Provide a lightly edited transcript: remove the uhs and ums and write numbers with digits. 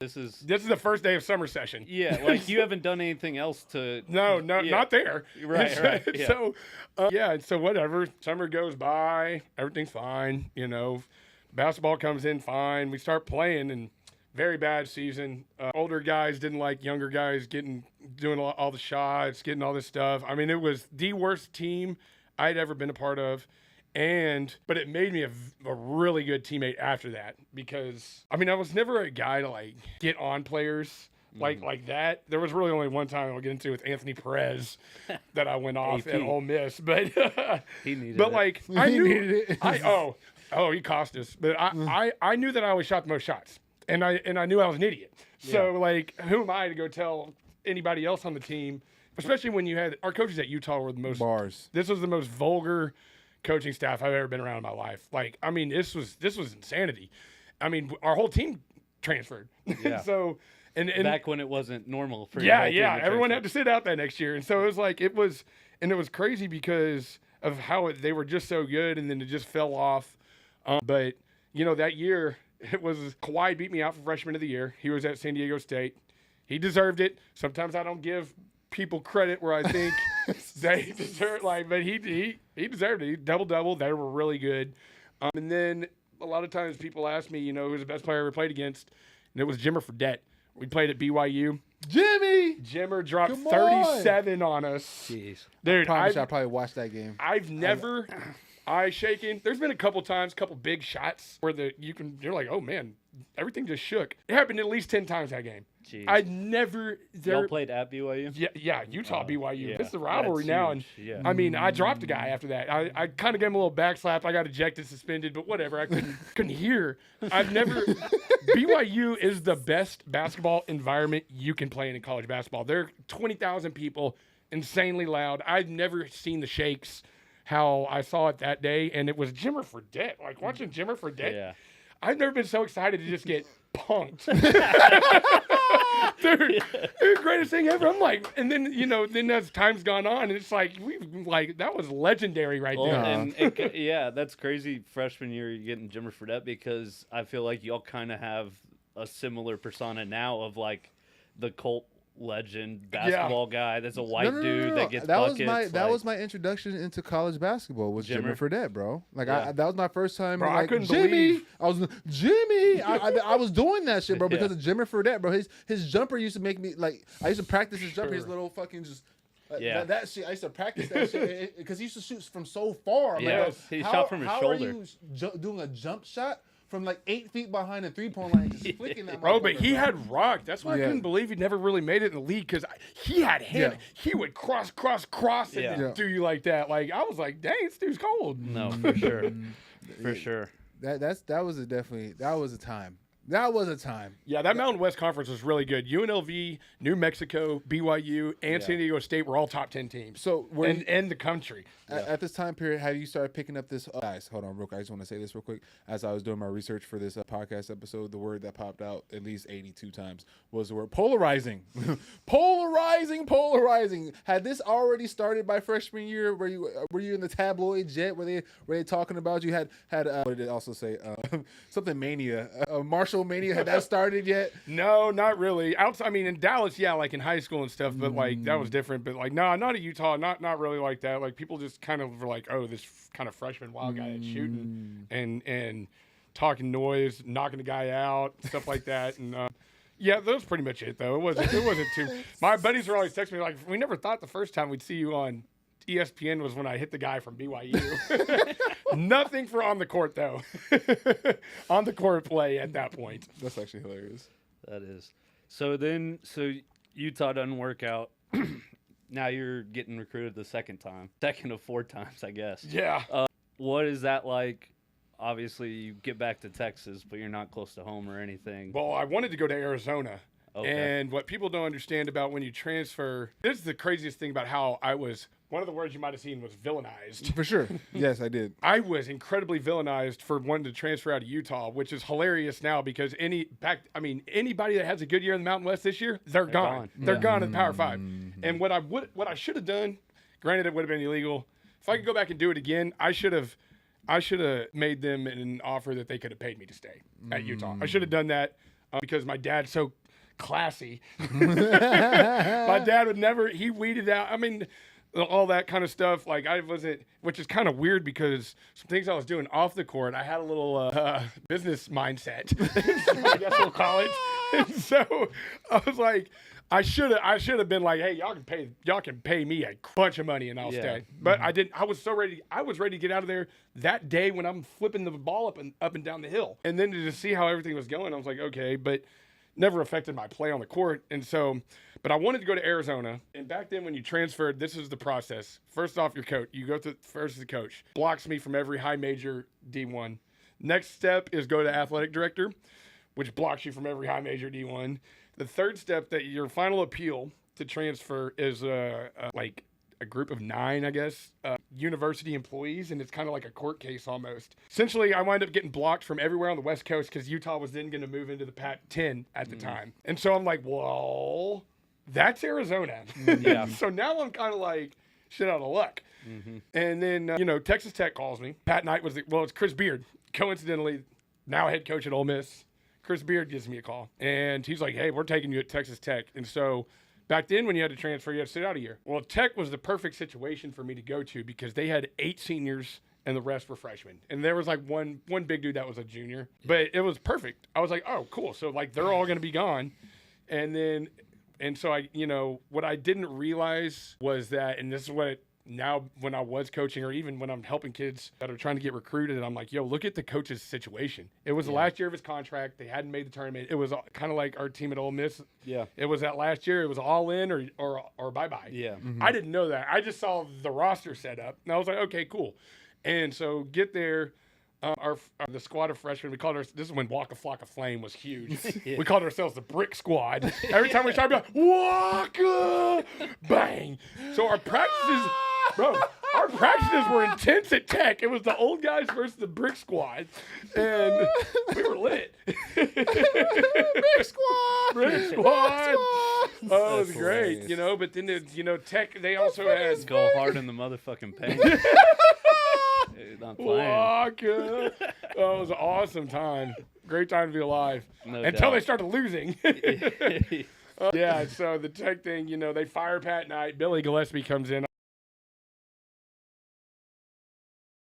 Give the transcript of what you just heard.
This is the first day of summer session. Yeah, like you haven't done anything else to. No, not there. Right. Yeah. So, so whatever. Summer goes by, everything's fine. Basketball comes in fine. We start playing, and very bad season. Older guys didn't like younger guys doing all the shots, getting all this stuff. I mean, it was the worst team I'd ever been a part of. But it made me a really good teammate after that, because I was never a guy to like get on players like that. There was really only one time I'll get into with Anthony Perez that I went off at Ole Miss, but he needed but it. like I knew he cost us, but I knew that I always shot the most shots, and I knew I was an idiot. So like, who am I to go tell anybody else on the team, especially when you had our coaches at Utah were the most bars. This was the most vulgar coaching staff I've ever been around in my life. Like, this was insanity. Our whole team transferred. Yeah. So, and back when it wasn't normal for everyone had to sit out that next year, and so it was like it was crazy because of how they were just so good, and then it just fell off. But that year it was Kawhi beat me out for freshman of the year. He was at San Diego State. He deserved it. Sometimes I don't give people credit where I think they deserve, but he deserved it. He double. They were really good. And then a lot of times people ask me, who's the best player I ever played against, and it was Jimmer Fredette. We played at BYU. Jimmer dropped 37 on us. Jeez, I dude. probably watched that game. I've never eye shaking. There's been a couple big shots where you're like, oh man, everything just shook. It happened at least 10 times that game. Jeez. I'd never. Y'all played at BYU? Yeah, Utah BYU. Yeah. It's the rivalry now, and yeah. I dropped a guy after that. I kind of gave him a little back slap. I got ejected, suspended, but whatever. I couldn't hear. I've never. BYU is the best basketball environment you can play in college basketball. There are 20,000 people, insanely loud. I've never seen the shakes how I saw it that day, and it was Jimmer Fredette. Like watching Jimmer Fredette. Yeah. I've never been so excited to just get punked. Dude, greatest thing ever. I'm like, and then then as time's gone on, and it's like that was legendary right there. And that's crazy. Freshman year, you're getting Jimmer Fredette, because I feel like y'all kind of have a similar persona now of like the cult legend basketball guy that's a white dude that gets buckets. That was my introduction into college basketball was Jimmer Fredette, bro. Like that was my first time. Bro, like, I couldn't Jimmy. believe. I was Jimmy. I was doing that shit, bro, because of Jimmer Fredette, bro. His jumper used to make me like. I used to practice his jumper. His little fucking just. That shit. I used to practice that shit because he used to shoot from so far. Yeah, he shot from his shoulder. How are you doing a jump shot from like 8 feet behind the 3-point line, just flicking that? Bro, but he had rock. That's why I couldn't believe he never really made it in the league, because he had hand. He would cross, and do you like that. Like I was like, dang, this dude's cold. No, for sure, for sure. That was a time. That was a time. Yeah, that Mountain West Conference was really good. UNLV, New Mexico, BYU, and San Diego State were all top 10 teams. So in the country. At this time period, have you started picking up this? Guys, hold on real quick. I just want to say this real quick. As I was doing my research for this podcast episode, the word that popped out at least 82 times was the word polarizing. Polarizing. Had this already started by freshman year? Were you in the tabloids yet? Were they talking about you? Had what did it also say? Something mania. Marshall mania. Had that started yet? No, not really. Outside, in Dallas, like in high school and stuff, but like that was different. But like, no, not at Utah. Not really like that. Like people just kind of were like, oh, this kind of freshman wild guy that's shooting and talking noise, knocking the guy out, stuff like that. And that was pretty much it, though. It wasn't too. My buddies were always texting me like, we never thought the first time we'd see you on ESPN was when I hit the guy from BYU. Nothing for on the court, though. On the court play at that point. That's actually hilarious. That is. So Utah doesn't work out. Now you're getting recruited the second of 4 times, I guess. Yeah. What is that like? Obviously, you get back to Texas, but you're not close to home or anything. Well, I wanted to go to Arizona. Okay. And what people don't understand about when you transfer, this is the craziest thing about how I was, one of the words you might have seen was villainized. For sure. Yes, I did. I was incredibly villainized for wanting to transfer out of Utah, which is hilarious now because anybody that has a good year in the Mountain West this year, they're gone. They're gone in the Power 5. And what I should have done, granted it would have been illegal, if I could go back and do it again, I should have made them an offer that they could have paid me to stay at Utah. I should have done that. because my dad's so classy. My dad would never, he weeded out. I mean, all that kind of stuff. Like I wasn't, which is kind of weird because some things I was doing off the court, I had a little business mindset, I guess we'll call it. And so I was like, I should have been like, hey, y'all can pay me a bunch of money and I'll stay. But I didn't. I was so ready. I was ready to get out of there that day when I'm flipping the ball up and down the hill. And then to just see how everything was going, I was like, okay, but never affected my play on the court. And so, but I wanted to go to Arizona. And back then when you transferred, this is the process. First off, your coach. You go to first as the coach. Blocks me from every high major D1. Next step is go to athletic director, which blocks you from every high major D1. The third step, that your final appeal to transfer is like a group of 9, I guess, university employees, and it's kind of like a court case almost. Essentially, I wind up getting blocked from everywhere on the West Coast because Utah was then going to move into the Pac-10 at the time. And so I'm like, well, that's Arizona. Yeah. So now I'm kind of like shit out of luck. And then, Texas Tech calls me. Pat Knight it's Chris Beard, coincidentally, now head coach at Ole Miss. Chris Beard gives me a call, and he's like, hey, we're taking you at Texas Tech. And so back then when you had to transfer, you had to sit out a year. Well, Tech was the perfect situation for me to go to because they had 8 seniors and the rest were freshmen. And there was like one big dude that was a junior, but it was perfect. I was like, oh, cool. So like they're all going to be gone. And so what I didn't realize was that, and this is what now when I was coaching or even when I'm helping kids that are trying to get recruited, and I'm like, yo, look at the coach's situation. It was the last year of his contract. They hadn't made the tournament. It was kind of like our team at Ole Miss. Yeah. It was that last year. It was all in or bye-bye. Yeah. I didn't know that. I just saw the roster set up, and I was like, okay, cool. And so get there. The squad of freshmen, this is when Waka Flocka Flame was huge. We called ourselves the Brick Squad. Every time we tried to be like, Waka! Bang! So our practices were intense at Tech. It was the old guys versus the Brick Squad. And we were lit. Brick Squad! Brick Squad! Oh, it was great, but then, Tech, they also had... Go hard in the motherfucking paint. Waka. Oh, it was an awesome time. Great time to be alive. No Until doubt. They started losing. So the Tech thing, they fire Pat Knight. Billy Gillespie comes in.